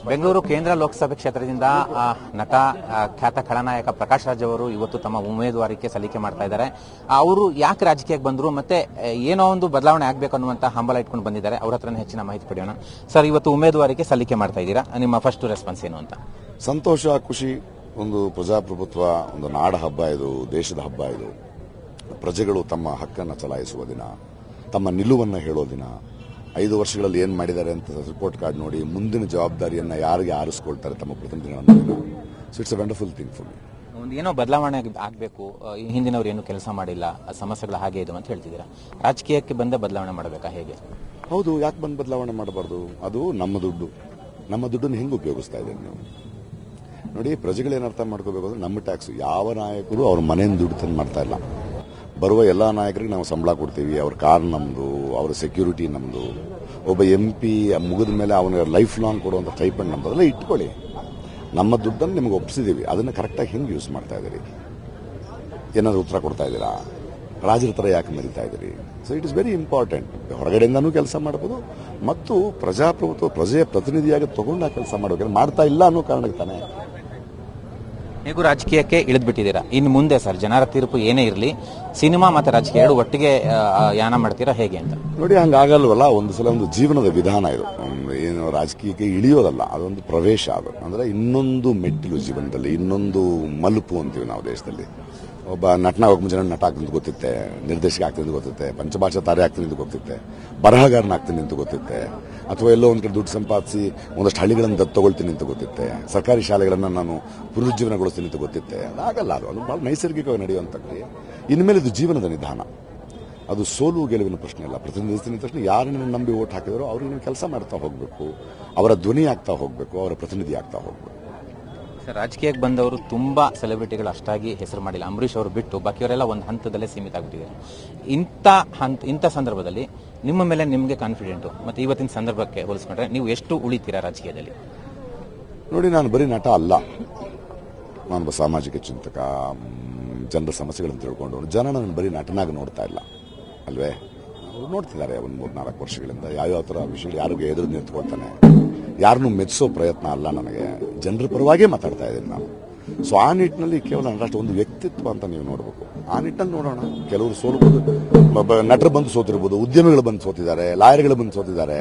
ಬೆಂಗಳೂರು ಕೇಂದ್ರ ಲೋಕಸಭೆ ಕ್ಷೇತ್ರದಿಂದ ನಟ ಖ್ಯಾತ ಖಳನಾಯಕ ಪ್ರಕಾಶ್ ರಾಜ್ ಅವರು ಇವತ್ತು ತಮ್ಮ ಉಮೇದುವಾರಿಕೆ ಸಲ್ಲಿಕೆ ಮಾಡ್ತಾ ಇದ್ದಾರೆ. ಅವರು ಯಾಕೆ ರಾಜಕೀಯಕ್ಕೆ ಬಂದರು ಮತ್ತೆ ಏನೋ ಒಂದು ಬದಲಾವಣೆ ಆಗಬೇಕು ಅನ್ನುವಂತ ಹಂಬಲ ಇಟ್ಕೊಂಡು ಬಂದಿದ್ದಾರೆ. ಅವ್ರ ಹತ್ರನೇ ಹೆಚ್ಚಿನ ಮಾಹಿತಿ ಪಡೆಯೋಣ. ಸರ್, ಇವತ್ತು ಉಮೇದುವಾರಿಕೆ ಸಲ್ಲಿಕೆ ಮಾಡ್ತಾ ಇದ್ದೀರಾ, ನಿಮ್ಮ ಫಸ್ಟ್ ರೆಸ್ಪಾನ್ಸ್ ಏನು ಅಂತ? ಸಂತೋಷ, ಖುಷಿ. ಒಂದು ಪ್ರಜಾಪ್ರಭುತ್ವ, ಒಂದು ನಾಡ ಹಬ್ಬ ಇದು, ದೇಶದ ಹಬ್ಬ ಇದು. ಪ್ರಜೆಗಳು ತಮ್ಮ ಹಕ್ಕನ್ನು ಚಲಾಯಿಸುವ ದಿನ, ತಮ್ಮ ನಿಲುವನ್ನು ಹೇಳೋ ದಿನ. 5 ವರ್ಷಗಳಲ್ಲಿ ಏನು ಮಾಡಿದ್ದಾರೆ ಅಂತ ರಿಪೋರ್ಟ್ ಕಾರ್ಡ್ ನೋಡಿ ಮುಂದಿನ ಜವಾಬ್ದಾರಿಯನ್ನು ಯಾರಿಗೆ ಆರಿಸ್ಕೊಳ್ತಾರೆ ತಮ್ಮ ಪ್ರತಿನಿಧಿಗಳನ್ನು. So it's a wonderful thing for me. ಒಂದು ಏನೋ ಬದಲಾವಣೆ ಆಗಬೇಕು, ಹಿಂದಿನವರು ಏನು ಕೆಲಸ ಮಾಡಿಲ್ಲ, ಸಮಸ್ಯೆಗಳು ಹಾಗೆ ಇದು ಅಂತ ಹೇಳ್ತಿದ್ದೀರಾ. ರಾಜಕೀಯಕ್ಕೆ ಬಂದ ಬದಲಾವಣೆ ಮಾಡಬೇಕಾ, ಹೇಗೆ? ಹೌದು, ಯಾಕೆ ಬಂದು ಬದಲಾವಣೆ ಮಾಡಬಾರ್ದು? ಅದು ನಮ್ಮ ದುಡ್ಡು. ನಮ್ಮ ದುಡ್ಡನ್ನು ಹೆಂಗೆ ಉಪಯೋಗಿಸ್ತಾ ಇದ್ದೀರಿ ನೀವು? ನೋಡಿ, ಪ್ರಜೆಗಳೇನು ಅರ್ಥ ಮಾಡ್ಕೋಬೇಕು ಅಂದ್ರೆ ನಮ್ಮ ಟ್ಯಾಕ್ಸ್. ಯಾವ ನಾಯಕರು ಅವ್ರ ಮನೆಯಿಂದ ದುಡ್ಡು ತಂದು ಮಾಡ್ತಾ ಇಲ್ಲ. ಬರುವ ಎಲ್ಲ ನಾಯಕರಿಗೆ ನಾವು ಸಂಬಳ ಕೊಡ್ತೀವಿ, ಅವ್ರ ಕಾರ್ ನಮ್ಮದು, ಅವ್ರ ಸೆಕ್ಯೂರಿಟಿ ನಮ್ಮದು. ಒಬ್ಬ MP ಮುಗಿದ ಮೇಲೆ ಅವನ ಲೈಫ್ ಲಾಂಗ್ ಕೊಡುವಂಥ ಟೈಪಂಡ್ ನಮ್ಮದು. ಅದೆಲ್ಲ ಇಟ್ಕೊಳ್ಳಿ. ನಮ್ಮ ದುಡ್ಡನ್ನು ನಿಮ್ಗೆ ಒಪ್ಪಿಸಿದ್ದೀವಿ, ಅದನ್ನು ಕರೆಕ್ಟಾಗಿ ಹೆಂಗೆ ಯೂಸ್ ಮಾಡ್ತಾ ಇದ್ದೀರಿ? ಏನಾದರೂ ಉತ್ತರ ಕೊಡ್ತಾ ಇದ್ದೀರಾ? ರಾಜರ ಥರ ಯಾಕೆ ಮರಿತಾ ಇದ್ದೀರಿ? So it is very important. ಹೊರಗಡೆಯಿಂದನೂ ಕೆಲಸ ಮಾಡ್ಬೋದು ಮತ್ತು ಪ್ರಜಾಪ್ರಭುತ್ವ ಪ್ರಜೆಯ ಪ್ರತಿನಿಧಿಯಾಗಿ ತಗೊಂಡು ಕೆಲಸ ಮಾಡಬೇಕು. ಮಾಡ್ತಾ ಇಲ್ಲ ಅನ್ನೋ ಕಾರಣಕ್ಕೆ ತಾನೆ ಹೇಗೂ ರಾಜಕೀಯಕ್ಕೆ ಇಳಿದ್ಬಿಟ್ಟಿದ್ದೀರಾ. ಇನ್ನು ಮುಂದೆ ಸರ್, ಜನರ ತೀರ್ಪು ಏನೇ ಇರಲಿ, ಸಿನಿಮಾ ಮತ್ತು ರಾಜಕೀಯ ಎರಡು ಒಟ್ಟಿಗೆ ಯಾನ ಮಾಡ್ತೀರಾ, ಹೇಗೆ ಅಂತ? ನೋಡಿ, ಹಂಗಾಗಲ್ವಲ್ಲ. ಒಂದು ಸಲ ಒಂದು ಜೀವನದ ವಿಧಾನ ಇದು. ಏನು ರಾಜಕೀಯಕ್ಕೆ ಇಳಿಯೋದಲ್ಲ, ಅದೊಂದು ಪ್ರವೇಶ. ಅದು ಅಂದರೆ ಇನ್ನೊಂದು ಮೆಟ್ಟಿಲು ಜೀವನದಲ್ಲಿ, ಇನ್ನೊಂದು ಮಲುಪು ಅಂತೀವಿ ನಾವು ದೇಶದಲ್ಲಿ. ಒಬ್ಬ ನಟನ ಹೋಗಿ ಮುಂಚೆ ನಟ ಆಗ್ತೀನಿ ಅಂತ ಗೊತ್ತಿತ್ತೆ, ನಿರ್ದೇಶಕ ಆಗ್ತೀನಿ ಅಂತ ಗೊತ್ತಿತ್ತೆ, ಪಂಚಭಾಷಾ ತಾರೆ ಆಗ್ತೀನಿ ಅಂತ ಗೊತ್ತಿತ್ತೆ, ಬರಹಗಾರನ ಆಗ್ತೀನಿ ಅಂತ ಗೊತ್ತಿತ್ತೆ, ಅಥವಾ ಎಲ್ಲೋ ಒಂದು ಕಡೆ ದುಡ್ಡು ಸಂಪಾದಿಸಿ ಒಂದಷ್ಟು ಹಳ್ಳಿಗಳನ್ನು ದತ್ತು ತಗೊಳ್ತೀನಿ ಅಂತ ಗೊತ್ತಿತ್ತೆ, ಸರ್ಕಾರಿ ಶಾಲೆಗಳನ್ನು ನಾನು ಪುನರುಜ್ಜೀವನಗೊಳಿಸ್ತೀನಿ ಅಂತ ಗೊತ್ತಿತ್ತೆ. ಅದಾಗಲ್ಲ. ಅದು ಬಹಳ ನೈಸರ್ಗಿಕವಾಗಿ ನಡೆಯುವಂಥ ಕ್ರಿಯೆ. ಇನ್ಮೇಲೆ ಇದು ಜೀವನದ ನಿಧಾನ. ಅದು ಸೋಲು ಗೆಲುವಿನ ಪ್ರಶ್ನೆ ಅಲ್ಲ. ಪ್ರತಿನಿಧಿಸ್ತೀನಿ ತಕ್ಷಣ ಯಾರನ್ನ ನಂಬಿ ಓಟ್ ಹಾಕಿದಾರೋ ಅವ್ರಿಗೆ ನೀವು ಕೆಲಸ ಮಾಡ್ತಾ ಹೋಗಬೇಕು, ಅವರ ಧ್ವನಿ ಆಗ್ತಾ ಹೋಗಬೇಕು, ಅವರ ಪ್ರತಿನಿಧಿ ಆಗ್ತಾ ಹೋಗಬೇಕು. ಸರ್, ರಾಜಕೀಯಕ್ಕೆ ಬಂದವರು ತುಂಬಾ ಸೆಲೆಬ್ರಿಟಿಗಳು ಅಷ್ಟಾಗಿ ಹೆಸರು ಮಾಡಿಲ್ಲ. ಅಂಬರೀಷ್ ಅವರು ಬಿಟ್ಟು ಬಾಕಿಯವರೆಲ್ಲ ಒಂದು ಹಂತದಲ್ಲೇ ಸೀಮಿತ ಆಗಿಬಿಟ್ಟಿದ್ದಾರೆ. ಇಂಥ ಸಂದರ್ಭದಲ್ಲಿ ನಿಮ್ಮ ಮೇಲೆ ನಿಮಗೆ ಕಾನ್ಫಿಡೆಂಟು ಮತ್ತು ಇವತ್ತಿನ ಸಂದರ್ಭಕ್ಕೆ ಹೋಲಿಸ್ಕೊಂಡ್ರೆ ನೀವು ಎಷ್ಟು ಉಳಿತೀರಾ ರಾಜಕೀಯದಲ್ಲಿ? ನೋಡಿ, ನಾನು ಬರೀ ನಟ ಅಲ್ಲ. ನಾನೊಬ್ಬ ಸಾಮಾಜಿಕ ಚಿಂತಕ. ಜನರ ಸಮಸ್ಯೆಗಳನ್ನು ತಿಳ್ಕೊಂಡು ಜನ ನನ್ನ ಬರೀ ನಟನಾಗಿ ನೋಡ್ತಾ ಇಲ್ಲ ಅಲ್ವೇ? ಅವರು ನೋಡ್ತಿದ್ದಾರೆ ಒಂದು 3-4 ವರ್ಷಗಳಿಂದ. ಯಾವ್ಯಾವ ಥರ ವಿಷಯಗಳು ಯಾರಿಗೆ ಎದುರು ನಿಂತ್ಕೊಳ್ತಾನೆ, ಯಾರನ್ನೂ ಮೆಚ್ಚಿಸೋ ಪ್ರಯತ್ನ ಅಲ್ಲ ನನಗೆ. ಜನರ ಪರವಾಗೇ ಮಾತಾಡ್ತಾ ಇದ್ದೀನಿ ನಾನು. ಸೊ ಆ ನಿಟ್ಟಿನಲ್ಲಿ ಕೇವಲ ನಟರಾಷ್ಟ್ರ ಒಂದು ವ್ಯಕ್ತಿತ್ವ ಅಂತ ನೀವು ನೋಡಬೇಕು. ಆ ನಿಟ್ಟಿನಲ್ಲಿ ನೋಡೋಣ. ಕೆಲವರು ಸೋಲ್ಬೋದು, ನಟರು ಬಂದು ಸೋತಿರ್ಬೋದು, ಉದ್ಯಮಿಗಳು ಬಂದು ಸೋತಿದ್ದಾರೆ, ಲಾಯರ್ಗಳು ಬಂದು ಸೋತಿದ್ದಾರೆ.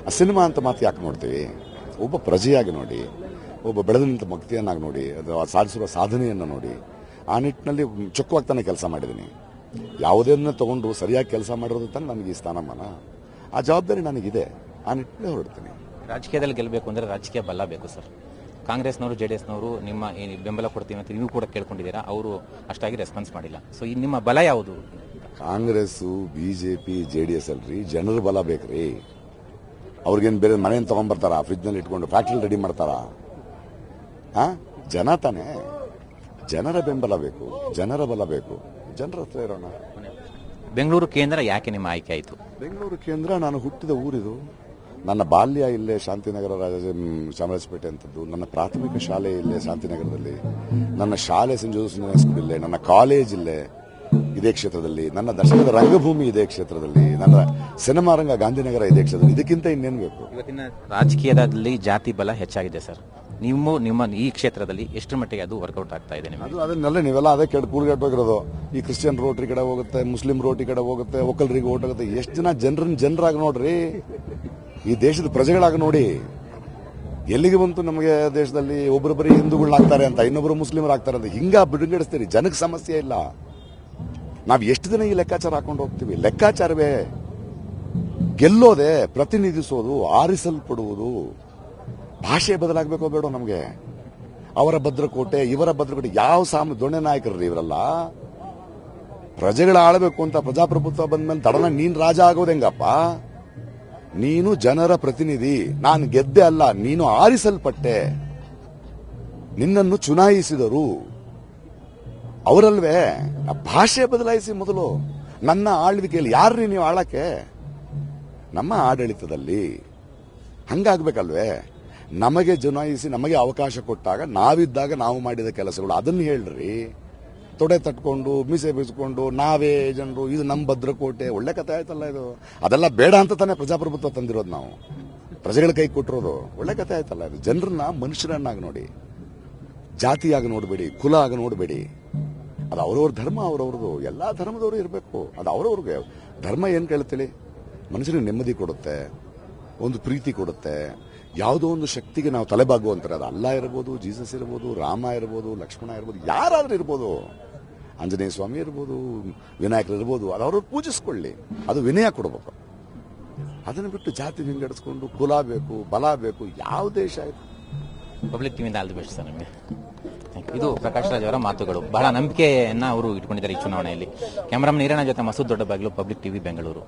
ಆ ಸಿನಿಮಾ ಅಂತ ಮಾತು ಯಾಕೆ ನೋಡ್ತೀವಿ? ಒಬ್ಬ ಪ್ರಜೆಯಾಗಿ ನೋಡಿ, ಒಬ್ಬ ಬೆಳೆದ ನಿಂತ ಭಕ್ತಿಯನ್ನಾಗಿ ನೋಡಿ, ಅದು ಸಾಧಿಸಿರುವ ಸಾಧನೆಯನ್ನು ನೋಡಿ. ಆ ನಿಟ್ಟಿನಲ್ಲಿ ಚೊಕ್ಕವಾಗಿ ತಾನೇ ಕೆಲಸ ಮಾಡಿದ್ದೀನಿ. ಯಾವುದನ್ನ ತಗೊಂಡು ಸರಿಯಾಗಿ ಕೆಲಸ ಮಾಡಿರೋದು ತಾನೇ ನನಗೆ ಈ ಸ್ಥಾನಮಾನ. ಆ ಜವಾಬ್ದಾರಿ ನನಗಿದೆ. ಆ ನಿಟ್ಟಿನಲ್ಲಿ ಹೊರಡ್ತೀನಿ. ರಾಜಕೀಯದಲ್ಲಿ ಗೆಲ್ಲಬೇಕು ಅಂದರೆ ರಾಜಕೀಯ ಬಲ ಬೇಕು ಸರ್. ಕಾಂಗ್ರೆಸ್ನವರು JDSನವರು ನಿಮ್ಮ ಬೆಂಬಲ ಕೊಡ್ತೀವಿ ಅಂತ ನೀವು ಕೂಡ ಕೇಳ್ಕೊಂಡಿದ್ದೀರಾ. ಅವರು ಅಷ್ಟಾಗಿ ರೆಸ್ಪಾನ್ಸ್ ಮಾಡಿಲ್ಲ. ಸೊ ನಿಮ್ಮ ಬಲ ಯಾವುದು? ಕಾಂಗ್ರೆಸ್, BJP, JDS ಅಲ್ರಿ, ಜನರ ಬಲ ಬೇಕ್ರಿ. ಅವ್ರಿಗೇನು ಬೇರೆ ಮನೆಯನ್ನು ತಗೊಂಡ್ಬರ್ತಾರ, ಫ್ರಿಜ್ನಲ್ಲಿ ಇಟ್ಕೊಂಡು ಫ್ಯಾಕ್ಟ್ರಿ ರೆಡಿ ಮಾಡ್ತಾರ? ಜನ ತಾನೇ. ಜನರ ಬೆಂಬಲ ಬೇಕು, ಜನರ ಬಲ ಬೇಕು. ಜನರ ಹತ್ರ ಇರೋಣ. ಬೆಂಗಳೂರು ಕೇಂದ್ರ ಯಾಕೆ ನಿಮ್ಮ ಆಯ್ಕೆ ಆಯಿತು? ಬೆಂಗಳೂರು ಕೇಂದ್ರ ನಾನು ಹುಟ್ಟಿದ ಊರಿದು. ನನ್ನ ಬಾಲ್ಯ ಇಲ್ಲೇ ಶಾಂತಿನಗರ, ಚಾಮರಾಜಪೇಟೆ ಅಂತದ್ದು. ನನ್ನ ಪ್ರಾಥಮಿಕ ಶಾಲೆ ಇಲ್ಲೇ ಶಾಂತಿನಗರದಲ್ಲಿ, ನನ್ನ ಶಾಲೆ ಸೆಂಟ್ ಜೋಸೆಫ್ ಸ್ಕೂಲ್ ಇಲ್ಲೇ, ನನ್ನ ಕಾಲೇಜ್ ಇಲ್ಲೇ ಇದೇ ಕ್ಷೇತ್ರದಲ್ಲಿ, ನನ್ನ ದರ್ಶನದ ರಂಗಭೂಮಿ ಇದೇ ಕ್ಷೇತ್ರದಲ್ಲಿ, ನನ್ನ ಸಿನಿಮಾ ರಂಗ ಗಾಂಧಿನಗರ ಇದೇ ಕ್ಷೇತ್ರದಲ್ಲಿ. ಇದಕ್ಕಿಂತ ಇನ್ನೇನು ಬೇಕು? ಇವತ್ತಿನ ರಾಜಕೀಯದಲ್ಲಿ ಜಾತಿ ಬಲ ಹೆಚ್ಚಾಗಿದೆ ಸರ್. ನಿಮ್ಮ ಈ ಕ್ಷೇತ್ರದಲ್ಲಿ ಎಷ್ಟು ಮಟ್ಟಿಗೆ ಅದು ವರ್ಕೌಟ್ ಆಗ್ತಾ ಇದೆ? ಅದನ್ನೆಲ್ಲ ನೀವೆಲ್ಲ ಅದೇ ಕೂರ್ಗಾಟೋಗಿರೋದು. ಈ ಕ್ರಿಶ್ಚಿಯನ್ ರೋಟ್ರಿ ಕಡೆ ಹೋಗುತ್ತೆ, ಮುಸ್ಲಿಂ ರೋಟಿ ಕಡೆ ಹೋಗುತ್ತೆ, ಒಕ್ಕಲರಿಗೆ ಓಟ್ ಆಗುತ್ತೆ. ಎಷ್ಟು ಜನ ಜನರಾಗಿ ನೋಡ್ರಿ, ಈ ದೇಶದ ಪ್ರಜೆಗಳಾಗಿ ನೋಡಿ. ಎಲ್ಲಿಗೆ ಬಂತು ನಮಗೆ ದೇಶದಲ್ಲಿ ಒಬ್ಬರೊಬ್ಬರಿ ಹಿಂದೂಗಳಾಗ್ತಾರೆ ಅಂತ, ಇನ್ನೊಬ್ಬರು ಮುಸ್ಲಿಮರಾಗ್ತಾರೆ ಅಂತ ಹಿಂಗ ಬಿಡುಗಡಿಸ್ತೀರಿ. ಜನಕ್ಕೆ ಸಮಸ್ಯೆ ಇಲ್ಲ. ನಾವು ಎಷ್ಟು ದಿನ ಈ ಲೆಕ್ಕಾಚಾರ ಹಾಕೊಂಡು ಹೋಗ್ತೀವಿ? ಲೆಕ್ಕಾಚಾರವೇ ಗೆಲ್ಲೋದೆ, ಪ್ರತಿನಿಧಿಸೋದು, ಆರಿಸಲ್ಪಡುವುದು. ಭಾಷೆ ಬದಲಾಗಬೇಕೋ ಬೇಡೋ ನಮಗೆ? ಅವರ ಭದ್ರಕೋಟೆ, ಇವರ ಭದ್ರಕೋಟೆ. ಯಾವ ದೊಣ್ಣೆ ನಾಯಕರು ಇವರೆಲ್ಲ? ಪ್ರಜೆಗಳ ಆಳಬೇಕು ಅಂತ ಪ್ರಜಾಪ್ರಭುತ್ವ ಬಂದ್ಮೇಲೆ ತಡನ ನೀನ್ ರಾಜ ಆಗೋದು ಹೆಂಗಪ್ಪ? ನೀನು ಜನರ ಪ್ರತಿನಿಧಿ. ನಾನು ಗೆದ್ದೆ ಅಲ್ಲ, ನೀನು ಆರಿಸಲ್ಪಟ್ಟೆ. ನಿನ್ನನ್ನು ಚುನಾಯಿಸಿದರು ಅವರಲ್ವೇ? ಭಾಷೆ ಬದಲಾಯಿಸಿ ಮೊದಲು. ನನ್ನ ಆಳ್ವಿಕೆಯಲ್ಲಿ ಯಾರ್ರೀ ನೀವು ಆಳಕ್ಕೆ? ನಮ್ಮ ಆಡಳಿತದಲ್ಲಿ ಹಂಗಾಗ್ಬೇಕಲ್ವೇ? ನಮಗೆ ಚುನಾಯಿಸಿ ನಮಗೆ ಅವಕಾಶ ಕೊಟ್ಟಾಗ, ನಾವಿದ್ದಾಗ ನಾವು ಮಾಡಿದ ಕೆಲಸಗಳು ಅದನ್ನು ಹೇಳ್ರಿ. ತೊಡೆ ತಟ್ಕೊಂಡು ಮೀಸೆ ಬೀಸ್ಕೊಂಡು ನಾವೇ ಜನರು, ಇದು ನಮ್ಮ ಭದ್ರಕೋಟೆ, ಒಳ್ಳೆ ಕಥೆ ಆಯ್ತಲ್ಲ ಇದು. ಅದೆಲ್ಲ ಬೇಡ ಅಂತ ತಾನೇ ಪ್ರಜಾಪ್ರಭುತ್ವ ತಂದಿರೋದು ನಾವು. ಪ್ರಜೆಗಳ ಕೈ ಕೊಟ್ಟಿರೋದು ಒಳ್ಳೆ ಕಥೆ ಆಯ್ತಲ್ಲ. ಇದು ಜನರನ್ನ ಮನುಷ್ಯರನ್ನಾಗಿ ನೋಡಿ, ಜಾತಿಯಾಗಿ ನೋಡಬೇಡಿ, ಕುಲ ಆಗಿ ನೋಡಬೇಡಿ. ಅದು ಅವ್ರವ್ರ ಧರ್ಮ, ಅವ್ರವ್ರದ್ದು. ಎಲ್ಲಾ ಧರ್ಮದವರು ಇರಬೇಕು. ಅದು ಅವ್ರವ್ರಿಗೆ. ಧರ್ಮ ಏನ್ ಕೇಳ್ತೇಳಿ, ಮನುಷ್ಯನಿಗೆ ನೆಮ್ಮದಿ ಕೊಡುತ್ತೆ, ಒಂದು ಪ್ರೀತಿ ಕೊಡುತ್ತೆ. ಯಾವುದೋ ಒಂದು ಶಕ್ತಿಗೆ ನಾವು ತಲೆಬಾಗುವಂತಾರೆ. ಅದು ಅಲ್ಲ ಇರ್ಬೋದು, ಜೀಸಸ್ ಇರ್ಬೋದು, ರಾಮ ಇರ್ಬೋದು, ಲಕ್ಷ್ಮಣ ಇರ್ಬೋದು, ಯಾರಾದ್ರೂ ಇರ್ಬೋದು, ಆಂಜನೇಯ ಸ್ವಾಮಿ ಇರ್ಬೋದು, ವಿನಾಯಕರು ಇರ್ಬೋದು. ಅದು ಅವ್ರವ್ರು ಪೂಜಿಸ್ಕೊಳ್ಳಿ, ಅದು ವಿನಯ ಕೊಡಬೇಕು. ಅದನ್ನು ಬಿಟ್ಟು ಜಾತಿ ವಿಂಗಡಿಸ್ಕೊಂಡು ಕುಲ ಬೇಕು, ಬಲ ಬೇಕು, ಯಾವ ದೇಶ ಆಯ್ತು? ಪಬ್ಲಿಕ್ ಟಿವಿಯಿಂದ ಆಲ್ ದಿ ಬೆಸ್ಟ್ ಸರ್ ನಿಮಗೆ. ಇದು ಪ್ರಕಾಶ್ ರಾಜ್ ಅವರ ಮಾತುಗಳು. ಬಹಳ ನಂಬಿಕೆಯನ್ನ ಅವರು ಇಟ್ಕೊಂಡಿದ್ದಾರೆ ಈ ಚುನಾವಣೆಯಲ್ಲಿ. ಕ್ಯಾಮರಾಮನ್ ಈರಣ್ಣ ಜೊತೆ ಮಸೂದ್ ದೊಡ್ಡಬಾಗ್ಲು, ಪಬ್ಲಿಕ್ ಟಿವಿ, ಬೆಂಗಳೂರು.